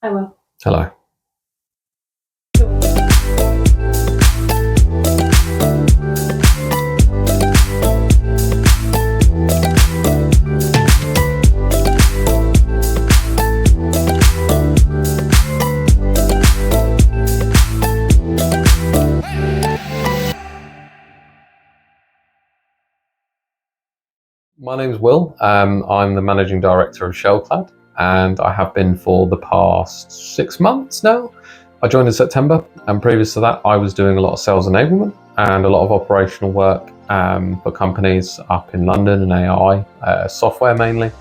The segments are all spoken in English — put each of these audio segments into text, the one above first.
I will. Hello. My name's Will. I'm the Managing Director of Shell-Clad, and I have been for the past 6 months now. I joined in September, and previous to that I was doing a lot of sales enablement and a lot of operational work for companies up in London and AI, software mainly.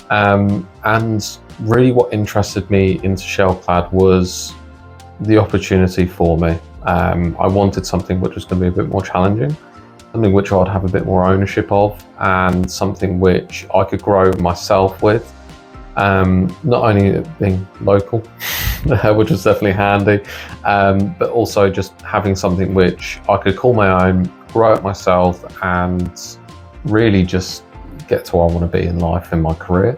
And really what interested me into Shell-Clad was the opportunity for me. I wanted something which was going to be a bit more challenging, something which I'd have a bit more ownership of, and something which I could grow myself with. Not only being local, which was definitely handy, but also just having something which I could call my own, grow it myself, and really just get to where I want to be in life, in my career.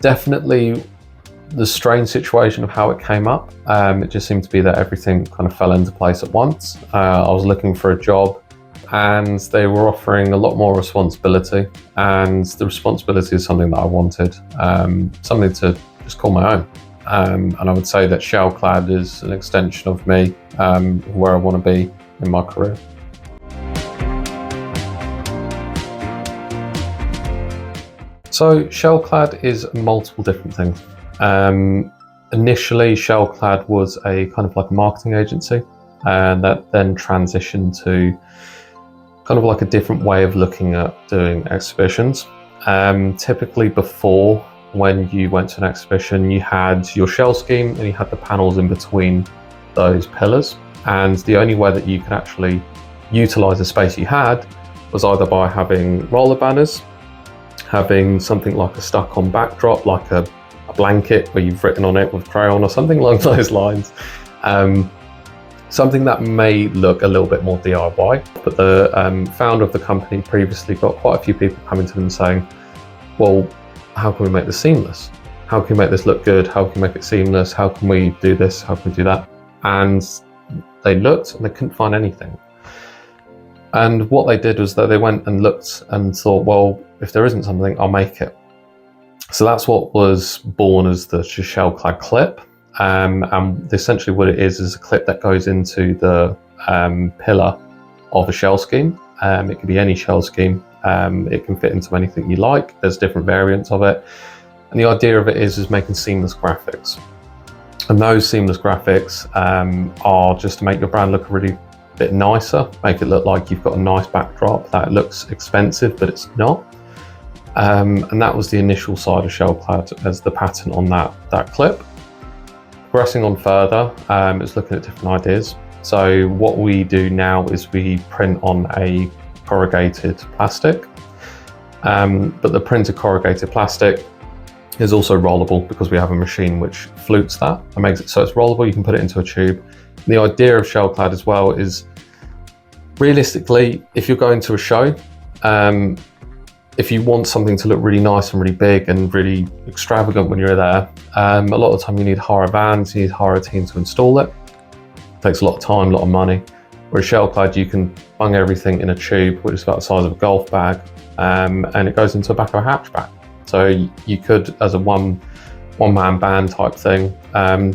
Definitely the strange situation of how it came up. It just seemed to be that everything kind of fell into place at once. I was looking for a job and they were offering a lot more responsibility, and the responsibility is something that I wanted, something to just call my own. And I would say that Shell-Clad is an extension of me, where I want to be in my career. So Shell-Clad is multiple different things. Initially, Shell-Clad was a kind of like a marketing agency, and that then transitioned to kind of like a different way of looking at doing exhibitions. Typically before, when you went to an exhibition, you had your shell scheme and you had the panels in between those pillars. And the only way that you could actually utilize the space you had was either by having roller banners, having something like a stuck-on backdrop, like a blanket where you've written on it with crayon or something along those lines. Something that may look a little bit more DIY, but the founder of the company previously got quite a few people coming to them saying, well, how can we make this seamless? How can we make this look good? How can we make it seamless? How can we do this? How can we do that? And they looked and they couldn't find anything. And what they did was that they went and looked and thought, well, if there isn't something, I'll make it. So that's what was born as the Shell-Clad clip. And essentially what it is a clip that goes into the pillar of a shell scheme. It can be any shell scheme. It can fit into anything you like. There's different variants of it. And the idea of it is making seamless graphics. And those seamless graphics are just to make your brand look a really bit nicer, make it look like you've got a nice backdrop, that it looks expensive, but it's not. And that was the initial side of Shell-Clad as the pattern on that clip. Progressing on further, is looking at different ideas. So what we do now is we print on a corrugated plastic, but the printed corrugated plastic is also rollable because we have a machine which flutes that and makes it so it's rollable. You can put it into a tube. And the idea of Shell-Clad as well is, realistically, if you're going to a show, if you want something to look really nice and really big and really extravagant when you're there, a lot of the time you need hire vans, you need hire a team to install it. It takes a lot of time, a lot of money. Whereas Shell-Clad, you can bung everything in a tube, which is about the size of a golf bag, and it goes into the back of a hatchback. So you could, as a one-man band type thing,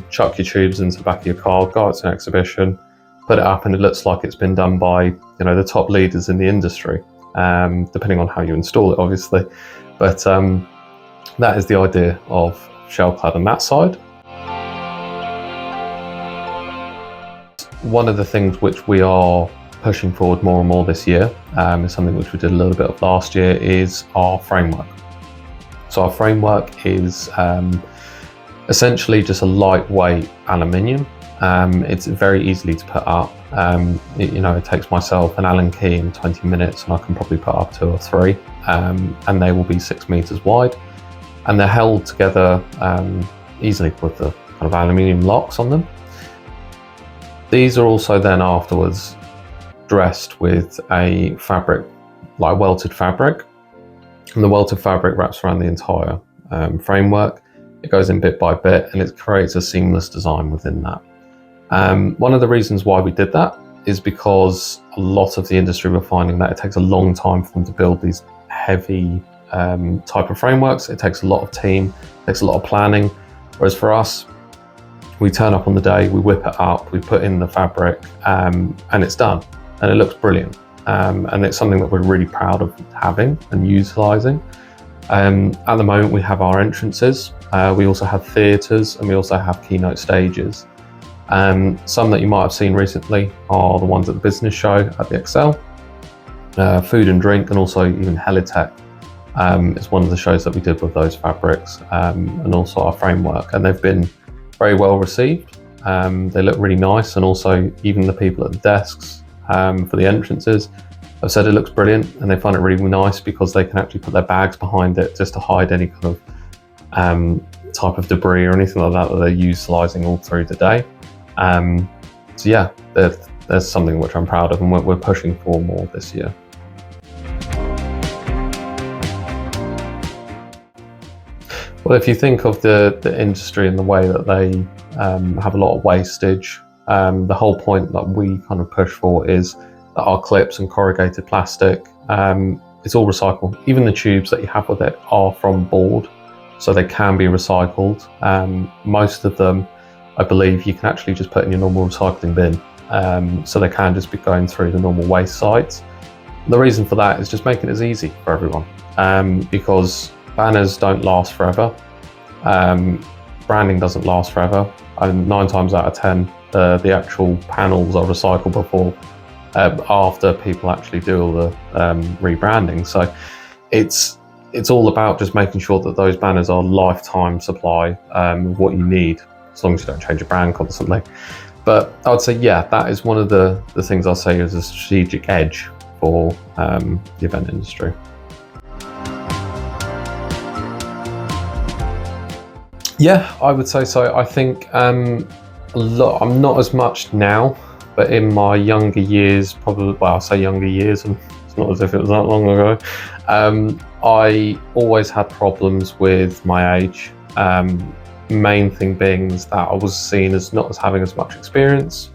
chuck your tubes into the back of your car, go out to an exhibition, put it up, and it looks like it's been done by the top leaders in the industry. Depending on how you install it, obviously. But that is the idea of Shell-Clad on that side. One of the things which we are pushing forward more and more this year, is something which we did a little bit of last year, is our framework. So our framework is essentially just a lightweight aluminium. It's very easily to put up. It takes myself an Allen key in 20 minutes and I can probably put up 2 or 3, and they will be 6 meters wide, and they're held together easily with the kind of aluminium locks on them. These are also then afterwards dressed with a fabric, like welted fabric, and the welted fabric wraps around the entire framework. it goes in bit by bit, and it creates a seamless design within that. One of the reasons why we did that is because a lot of the industry were finding that it takes a long time for them to build these heavy type of frameworks. It takes a lot of team, it takes a lot of planning. Whereas for us, we turn up on the day, we whip it up, we put in the fabric, and it's done. And it looks brilliant. And it's something that we're really proud of having and utilising. At the moment, we have our entrances. We also have theatres, and we also have keynote stages. Some that you might have seen recently are the ones at the business show at the Excel, food and drink, and also even Helitech is one of the shows that we did with those fabrics, and also our framework, and they've been very well received. They look really nice, and also even the people at the desks for the entrances have said it looks brilliant, and they find it really nice because they can actually put their bags behind it just to hide any kind of type of debris or anything like that they're utilising all through the day. So yeah, there's something which I'm proud of, and we're pushing for more this year. Well, if you think of the industry and the way that they have a lot of wastage, the whole point that we kind of push for is that our clips and corrugated plastic, it's all recycled. Even the tubes that you have with it are from board, so they can be recycled. Most of them, I believe, you can actually just put in your normal recycling bin, so they can just be going through the normal waste sites. The reason for that is just making it as easy for everyone, because banners don't last forever, branding doesn't last forever, and 9 times out of 10 the actual panels are recycled before after people actually do all the rebranding. So it's all about just making sure that those banners are lifetime supply of what you need, as long as you don't change your brand constantly. But I would say, yeah, that is one of the things I'll say is a strategic edge for the event industry. Yeah, I would say so. I think I'm not as much now, but in my younger years, probably, well, I'll say younger years, and it's not as if it was that long ago, I always had problems with my age. Main thing being is that I was seen as not as having as much experience,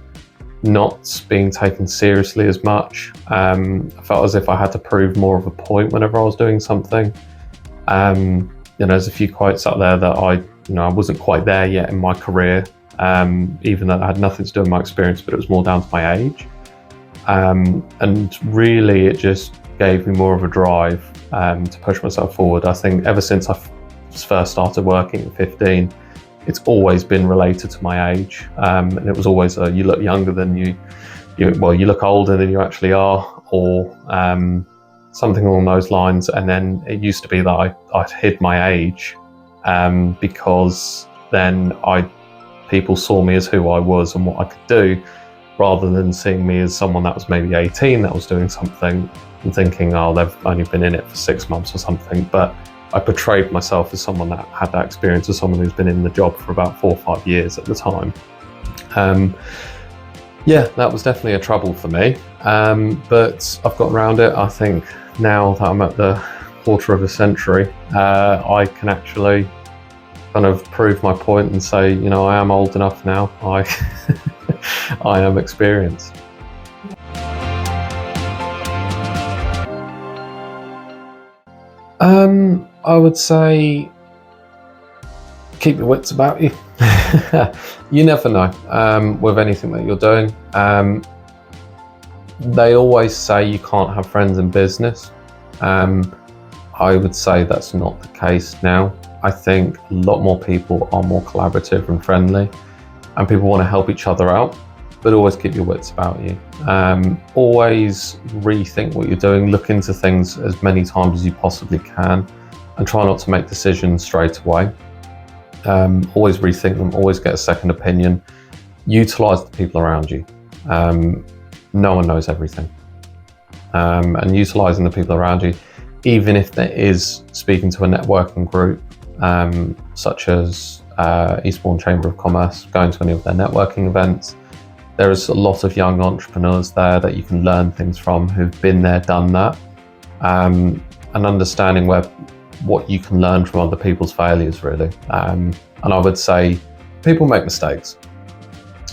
not being taken seriously as much. I felt as if I had to prove more of a point whenever I was doing something. There's a few quotes out there that I wasn't quite there yet in my career, even though it had nothing to do with my experience, but it was more down to my age. And really, it just gave me more of a drive to push myself forward. I think ever since I first started working at 15, it's always been related to my age, and it was always you look younger than you look older than you actually are, or something along those lines. And then it used to be that I'd hid my age, because then people saw me as who I was and what I could do, rather than seeing me as someone that was maybe 18 that was doing something and thinking, oh, they've only been in it for 6 months or something. But I portrayed myself as someone that had that experience, as someone who's been in the job for about 4 or 5 years at the time. Yeah, that was definitely a trouble for me, but I've got around it. I think now that I'm at the quarter of a century, I can actually kind of prove my point and say, I am old enough now. I am experienced. I would say keep your wits about you. You never know with anything that you're doing. They always say you can't have friends in business. I would say that's not the case now. I think a lot more people are more collaborative and friendly, and people want to help each other out, but always keep your wits about you. Always rethink what you're doing, look into things as many times as you possibly can, and try not to make decisions straight away. Always rethink them, always get a second opinion. Utilize the people around you. No one knows everything. And utilizing the people around you, even if there is speaking to a networking group, such as Eastbourne Chamber of Commerce, going to any of their networking events. There is a lot of young entrepreneurs there that you can learn things from, who've been there, done that, and understanding where what you can learn from other people's failures, really. And I would say people make mistakes,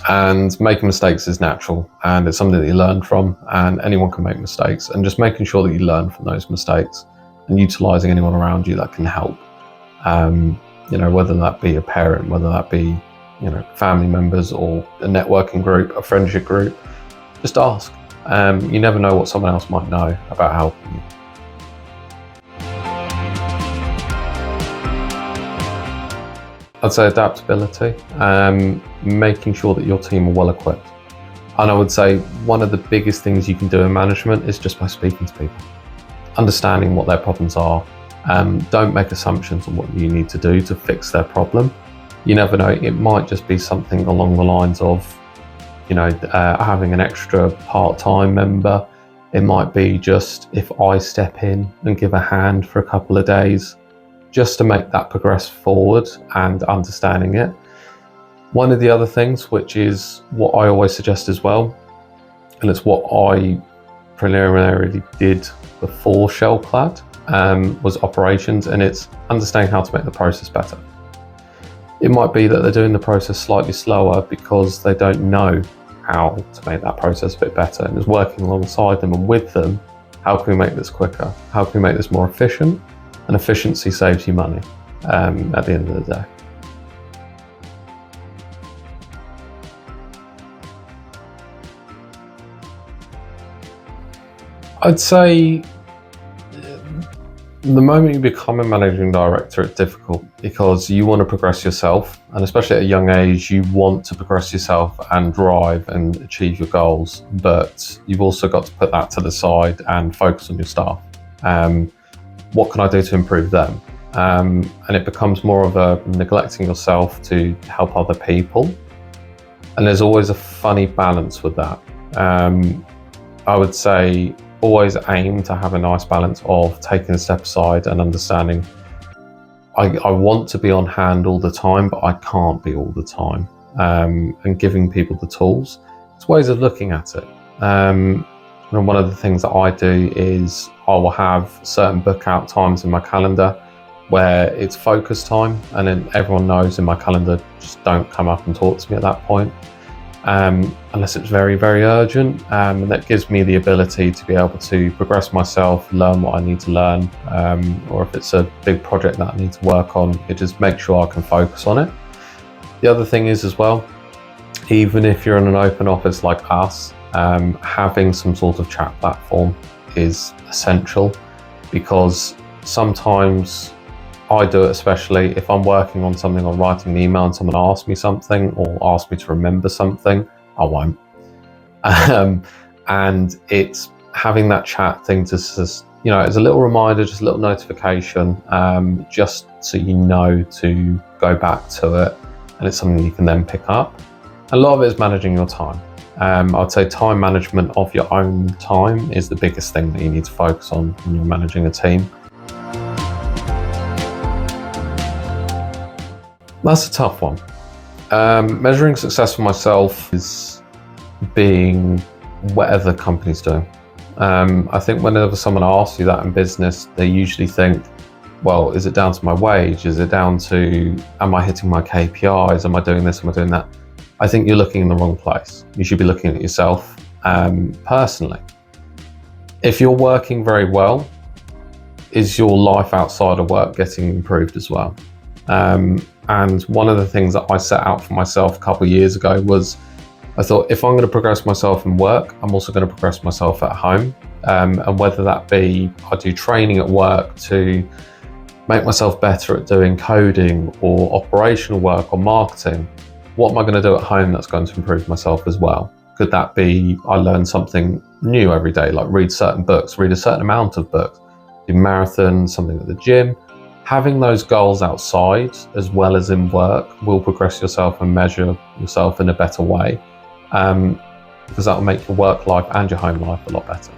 and making mistakes is natural, and it's something that you learn from, and anyone can make mistakes, and just making sure that you learn from those mistakes and utilising anyone around you that can help. Whether that be a parent, whether that be family members, or a networking group, a friendship group, just ask. You never know what someone else might know about helping you. I'd say adaptability, making sure that your team are well equipped. And I would say one of the biggest things you can do in management is just by speaking to people, understanding what their problems are. Don't make assumptions on what you need to do to fix their problem. You never know, it might just be something along the lines of, having an extra part-time member. It might be just if I step in and give a hand for a couple of days, just to make that progress forward and understanding it. One of the other things, which is what I always suggest as well, and it's what I preliminarily did before Shell-Clad, was operations, and it's understanding how to make the process better. It might be that they're doing the process slightly slower because they don't know how to make that process a bit better, and it's working alongside them and with them. How can we make this quicker? How can we make this more efficient? And efficiency saves you money at the end of the day. I'd say the moment you become a managing director, it's difficult because you want to progress yourself, and especially at a young age, you want to progress yourself and drive and achieve your goals, but you've also got to put that to the side and focus on your staff. What can I do to improve them? And it becomes more of a neglecting yourself to help other people. And there's always a funny balance with that. I would say always aim to have a nice balance of taking a step aside and understanding I want to be on hand all the time, but I can't be all the time. And giving people the tools. It's ways of looking at it. And one of the things that I do is I will have certain book out times in my calendar where it's focus time, and then everyone knows in my calendar, just don't come up and talk to me at that point, unless it's very, very urgent. And that gives me the ability to be able to progress myself, learn what I need to learn, or if it's a big project that I need to work on, it just makes sure I can focus on it. The other thing is as well, even if you're in an open office like us, having some sort of chat platform is essential, because sometimes I do it, especially if I'm working on something or writing an email and someone asks me something or asks me to remember something, I won't. And it's having that chat thing to just, as a little reminder, just a little notification, just so you know to go back to it, and it's something you can then pick up. A lot of it is managing your time. I'd say time management of your own time is the biggest thing that you need to focus on when you're managing a team. That's a tough one. Measuring success for myself is being whatever the company's doing. I think whenever someone asks you that in business, they usually think, well, is it down to my wage? Is it down to, am I hitting my KPIs? Am I doing this? Am I doing that? I think you're looking in the wrong place. You should be looking at yourself personally. If you're working very well, is your life outside of work getting improved as well? And one of the things that I set out for myself a couple of years ago was, I thought, if I'm going to progress myself in work, I'm also going to progress myself at home. And whether that be I do training at work to make myself better at doing coding or operational work or marketing, what am I going to do at home that's going to improve myself as well? Could that be I learn something new every day, like read certain books, read a certain amount of books, do marathons, something at the gym? Having those goals outside as well as in work will progress yourself and measure yourself in a better way, because that will make your work life and your home life a lot better.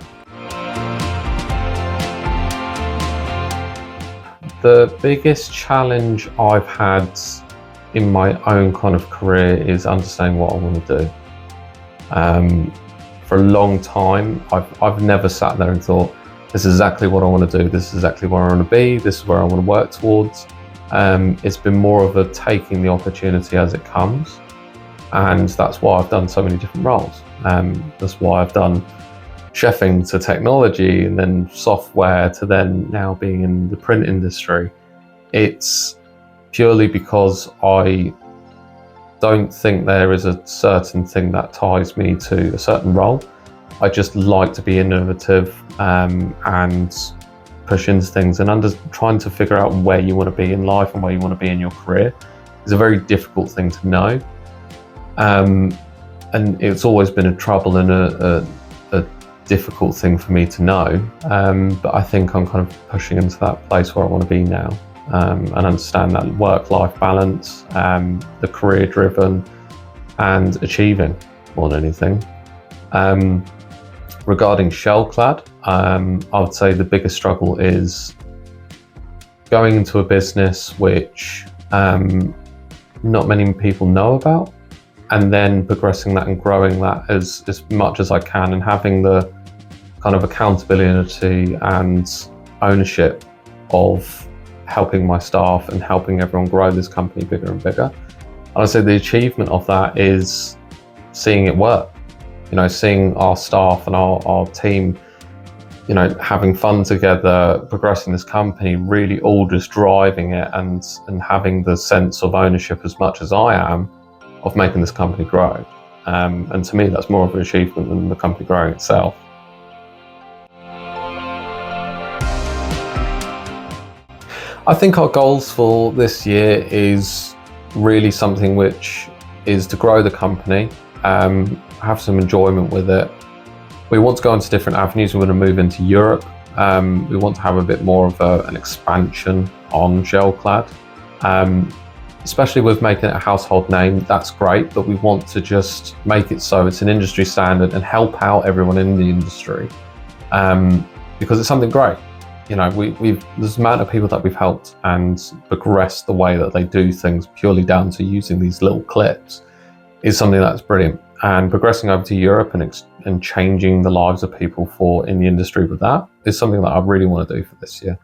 The biggest challenge I've had in my own kind of career is understanding what I want to do. For a long time, I've never sat there and thought, this is exactly what I want to do, this is exactly where I want to be, this is where I want to work towards. It's been more of a taking the opportunity as it comes, and that's why I've done so many different roles. That's why I've done chefing to technology, and then software, to then now being in the print industry. It's purely because I don't think there is a certain thing that ties me to a certain role. I just like to be innovative and push into things, and trying to figure out where you want to be in life and where you want to be in your career is a very difficult thing to know. And it's always been a trouble and a difficult thing for me to know. But I think I'm kind of pushing into that place where I want to be now, and understand that work-life balance, the career-driven and achieving more than anything. Regarding Shell-Clad, I would say the biggest struggle is going into a business which not many people know about, and then progressing that and growing that as much as I can, and having the kind of accountability and ownership of helping my staff and helping everyone grow this company bigger and bigger. And I'd say the achievement of that is seeing it work. You know, seeing our staff and our team, you know, having fun together, progressing this company, really all just driving it and having the sense of ownership as much as I am of making this company grow. And to me, that's more of an achievement than the company growing itself. I think our goals for this year is really something which is to grow the company, have some enjoyment with it. We want to go into different avenues. We want to move into Europe. We want to have a bit more of an expansion on Shell-Clad, especially with making it a household name. That's great, but we want to just make it so it's an industry standard and help out everyone in the industry, because it's something great. You know, there's the amount of people that we've helped and progressed the way that they do things purely down to using these little clips is something that's brilliant. And progressing over to Europe and changing the lives of people in the industry with that is something that I really want to do for this year.